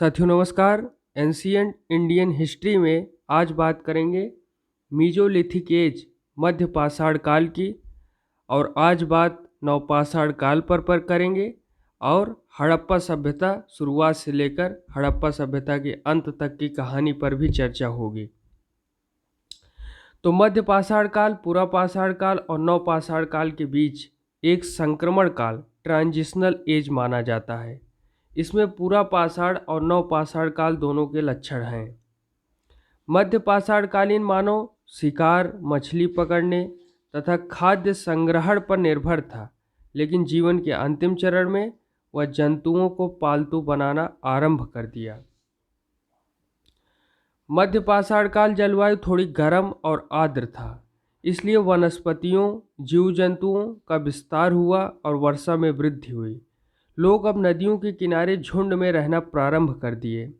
साथियों नमस्कार। Ancient Indian history में आज बात करेंगे मीजोलिथिक एज मध्य पाषाण काल की। और आज बात नवपाषाण काल पर करेंगे और हड़प्पा सभ्यता शुरुआत से लेकर हड़प्पा सभ्यता के अंत तक की कहानी पर भी चर्चा होगी। तो मध्य पाषाण काल, पूरा पाषाण काल और नवपाषाण काल के बीच एक संक्रमण काल ट्रांजिशनल एज माना जाता है। इसमें पूरा पाषाण और नवपाषाण काल दोनों के लक्षण हैं। मध्य पाषाणकालीन मानव शिकार, मछली पकड़ने तथा खाद्य संग्रहण पर निर्भर था, लेकिन जीवन के अंतिम चरण में वह जंतुओं को पालतू बनाना आरंभ कर दिया। मध्य पाषाण काल जलवायु थोड़ी गर्म और आर्द्र था, इसलिए वनस्पतियों, जीव जंतुओं का विस्तार हुआ और वर्षा में वृद्धि हुई। लोग अब नदियों के किनारे झुंड में रहना प्रारंभ कर दिए।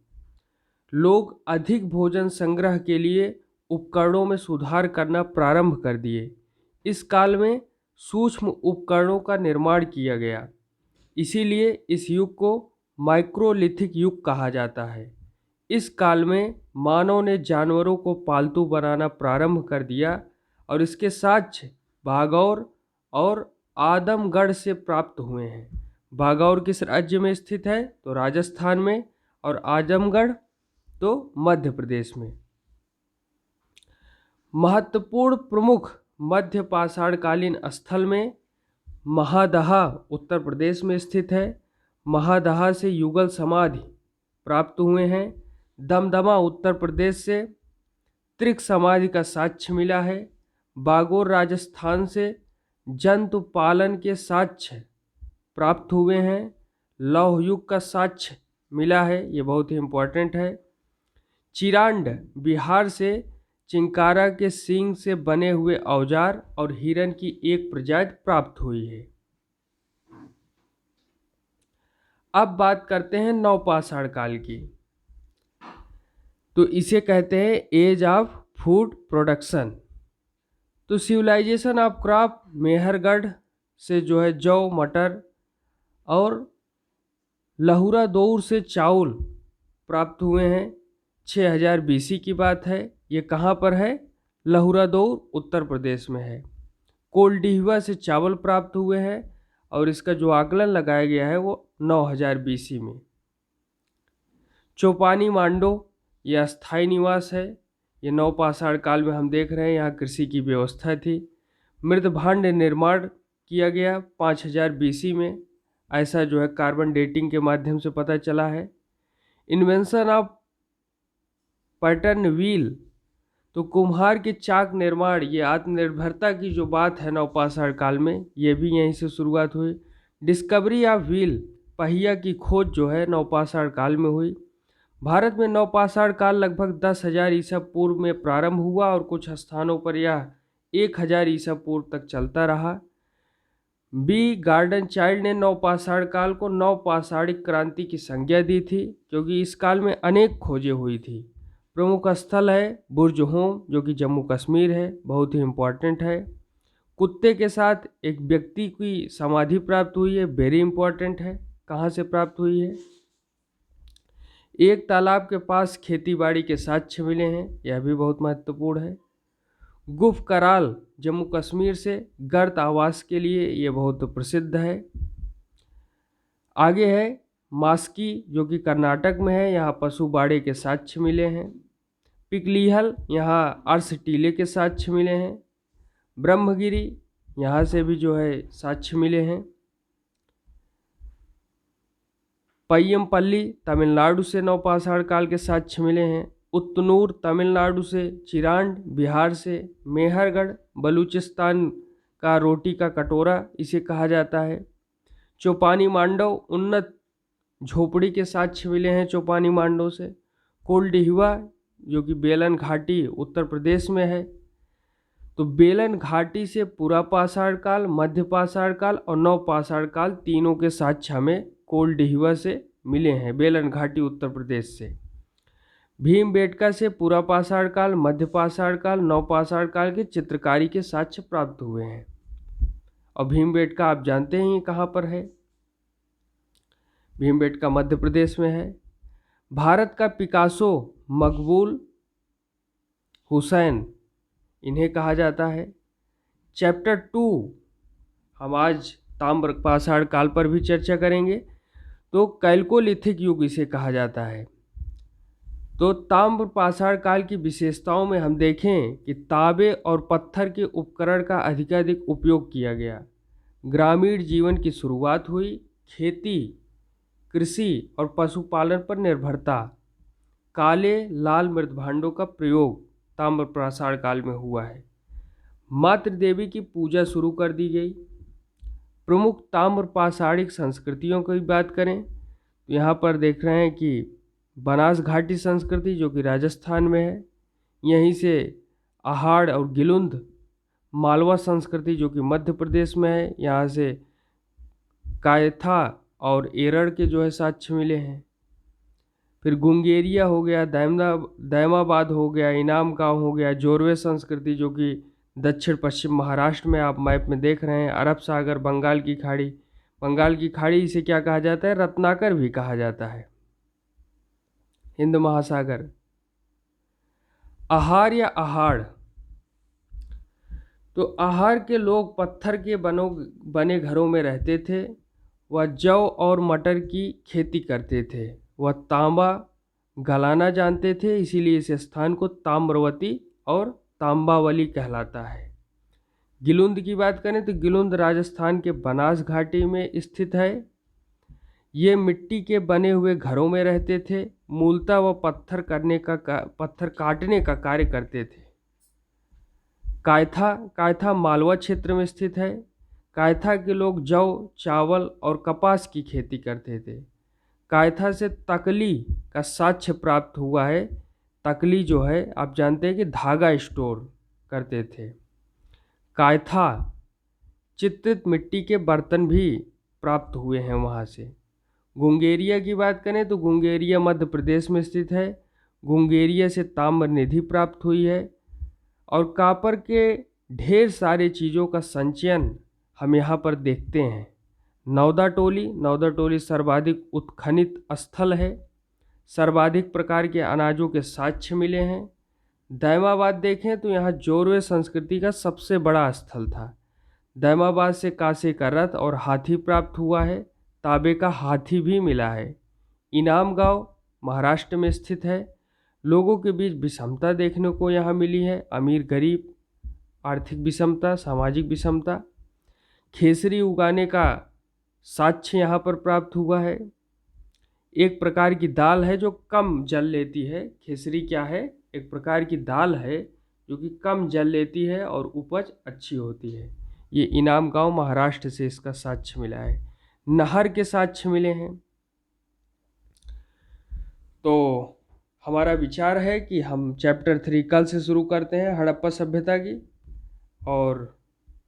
लोग अधिक भोजन संग्रह के लिए उपकरणों में सुधार करना प्रारंभ कर दिए। इस काल में सूक्ष्म उपकरणों का निर्माण किया गया, इसीलिए इस युग को माइक्रोलिथिक युग कहा जाता है। इस काल में मानव ने जानवरों को पालतू बनाना प्रारंभ कर दिया और इसके साक्ष्य भागौर और आदमगढ़ से प्राप्त हुए हैं। भागौर किस राज्य में स्थित है? तो राजस्थान में, और आजमगढ़ तो मध्य प्रदेश में। महत्वपूर्ण प्रमुख मध्य पाषाणकालीन स्थल में महादहा उत्तर प्रदेश में स्थित है। महादहा से युगल समाधि प्राप्त हुए हैं। दमदमा उत्तर प्रदेश से त्रिक समाधि का साक्ष्य मिला है। बागोर राजस्थान से जंतु पालन के साक्ष्य प्राप्त हुए हैं। लौह युग का साक्ष्य मिला है, ये बहुत ही इम्पोर्टेंट है। चिरांड बिहार से चिंकारा के सींग से बने हुए औजार और हिरन की एक प्रजाति प्राप्त हुई है। अब बात करते हैं नवपाषाण काल की। तो इसे कहते हैं एज ऑफ फूड प्रोडक्शन। तो सिविलाइजेशन ऑफ क्रॉप, मेहरगढ़ से जो है जौ, मटर और लहुरा दौर से चावल प्राप्त हुए हैं। 6000 BC की बात है। ये कहाँ पर है? लहुरा दौर उत्तर प्रदेश में है। कोल्डिहवा से चावल प्राप्त हुए हैं और इसका जो आकलन लगाया गया है वो 9000 BC में। चौपानी मांडो ये अस्थायी निवास है। ये नवपाषाण काल में हम देख रहे हैं, यहाँ कृषि की व्यवस्था थी। मृदभांड निर्माण किया गया 5000 BC में, ऐसा जो है कार्बन डेटिंग के माध्यम से पता चला है। इन्वेंशन ऑफ पैटर्न व्हील, तो कुम्हार के चाक निर्माण, ये आत्मनिर्भरता की जो बात है नवपाषाण काल में, ये भी यहीं से शुरुआत हुई। डिस्कवरी ऑफ व्हील, पहिया की खोज जो है नवपाषाण काल में हुई। भारत में नवपाषाण काल लगभग 10,000 ईसा पूर्व में प्रारंभ हुआ और कुछ स्थानों पर यह 1000 ईसा पूर्व तक चलता रहा। बी गार्डन चाइल्ड ने नवपाषाण काल को नवपाषाणिक क्रांति की संज्ञा दी थी, क्योंकि इस काल में अनेक खोजें हुई थी। प्रमुख स्थल है बुर्ज होम, जो कि जम्मू कश्मीर है, बहुत ही इम्पोर्टेंट है। कुत्ते के साथ एक व्यक्ति की समाधि प्राप्त हुई है, वेरी इंपॉर्टेंट है। कहाँ से प्राप्त हुई है? एक तालाब के पास खेतीबाड़ी के साक्ष्य मिले हैं, यह भी बहुत महत्वपूर्ण है। गुफ कराल जम्मू कश्मीर से गर्त आवास के लिए ये बहुत प्रसिद्ध है। आगे है मास्की, जो कि कर्नाटक में है, यहाँ पशु बाड़े के साक्ष्य मिले हैं। पिकलीहल, यहाँ अर्श टीले के साक्ष्य मिले हैं। ब्रह्मगिरी, यहाँ से भी जो है साक्ष्य मिले हैं। पय्यमपल्ली तमिलनाडु से नवपाषाण काल के साक्ष्य मिले हैं। उत्तनूर तमिलनाडु से, चिरांड बिहार से, मेहरगढ़ बलूचिस्तान का रोटी का कटोरा इसे कहा जाता है। चौपानी मांडव, उन्नत झोपड़ी के साक्ष्य मिले हैं चौपानी मांडव से। कोल्डिहवा, जो कि बेलन घाटी उत्तर प्रदेश में है। तो बेलन घाटी से पूरा पाषाण काल, मध्य पाषाण काल और नवपाषाण काल तीनों के साक्ष्य हमें कोल्डिहवा से मिले हैं, बेलन घाटी उत्तर प्रदेश से। भीमबेटका से पूरा पाषाण काल, मध्य पाषाण काल, नवपाषाण काल के चित्रकारी के साक्ष्य प्राप्त हुए हैं। और भीमबेटका आप जानते हैं कहाँ पर है? भीमबेटका मध्य प्रदेश में है। भारत का पिकासो मकबूल हुसैन इन्हें कहा जाता है। चैप्टर 2 हम आज ताम्र पाषाण काल पर भी चर्चा करेंगे। तो कैल्कोलिथिक युग इसे कहा जाता है। तो ताम्र पाषाण काल की विशेषताओं में हम देखें कि तांबे और पत्थर के उपकरण का अधिकाधिक उपयोग किया गया। ग्रामीण जीवन की शुरुआत हुई। खेती, कृषि और पशुपालन पर निर्भरता। काले लाल मृतभांडों का प्रयोग ताम्र पाषाण काल में हुआ है। मातृ देवी की पूजा शुरू कर दी गई। प्रमुख ताम्र पाषाणिक संस्कृतियों की बात करें तो यहाँ पर देख रहे हैं कि बनास घाटी संस्कृति जो कि राजस्थान में है, यहीं से अहाड़ और गिलुंद। मालवा संस्कृति जो कि मध्य प्रदेश में है, यहाँ से कायथा और एरड़ के जो है साक्ष्य मिले हैं। फिर गुंगेरिया हो गया, दैमाबाद हो गया, इनाम गांव हो गया। जोरवे संस्कृति जो कि दक्षिण पश्चिम महाराष्ट्र में आप मैप में देख रहे हैं। अरब सागर, बंगाल की खाड़ी। बंगाल की खाड़ी इसे क्या कहा जाता है? रत्नाकर भी कहा जाता है। हिंद महासागर। आहार या अहाड़। तो आहार के लोग पत्थर के बने घरों में रहते थे। वह जौ और मटर की खेती करते थे। वह तांबा गलाना जानते थे, इसीलिए इस स्थान को ताम्रवती और तांबावली कहलाता है। गिलुंद की बात करें तो गिलुंद राजस्थान के बनास घाटी में स्थित है। ये मिट्टी के बने हुए घरों में रहते थे। मूलतः वह पत्थर काटने का कार्य करते थे। कायथा मालवा क्षेत्र में स्थित है। कायथा के लोग जौ, चावल और कपास की खेती करते थे। कायथा से तकली का साक्ष्य प्राप्त हुआ है। तकली जो है आप जानते हैं कि धागा स्टोर करते थे। कायथा चित्रित मिट्टी के बर्तन भी प्राप्त हुए हैं वहाँ से। गुंगेरिया की बात करें तो गुंगेरिया मध्य प्रदेश में स्थित है। गुंगेरिया से ताम्र निधि प्राप्त हुई है और कॉपर के ढेर सारे चीज़ों का संचयन हम यहाँ पर देखते हैं। नौदा टोली सर्वाधिक उत्खनित स्थल है। सर्वाधिक प्रकार के अनाजों के साक्ष्य मिले हैं। दैमाबाद देखें तो यहाँ जोरवे संस्कृति का सबसे बड़ा स्थल था। दैमाबाद से कांसे का रथ और हाथी प्राप्त हुआ है। तांबे का हाथी भी मिला है। इनाम गांव महाराष्ट्र में स्थित है। लोगों के बीच विषमता देखने को यहाँ मिली है। अमीर गरीब, आर्थिक विषमता, सामाजिक विषमता। खेसरी उगाने का साक्ष्य यहाँ पर प्राप्त हुआ है। एक प्रकार की दाल है जो कम जल लेती है। खेसरी क्या है? एक प्रकार की दाल है जो कि कम जल लेती है और उपज अच्छी होती है। ये इनाम गांव महाराष्ट्र से इसका साक्ष्य मिला है। नहर के साक्ष्य मिले हैं। तो हमारा विचार है कि हम चैप्टर 3 कल से शुरू करते हैं हड़प्पा सभ्यता की, और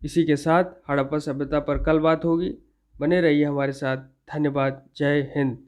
इसी के साथ हड़प्पा सभ्यता पर कल बात होगी। बने रहिए हमारे साथ। धन्यवाद। जय हिंद।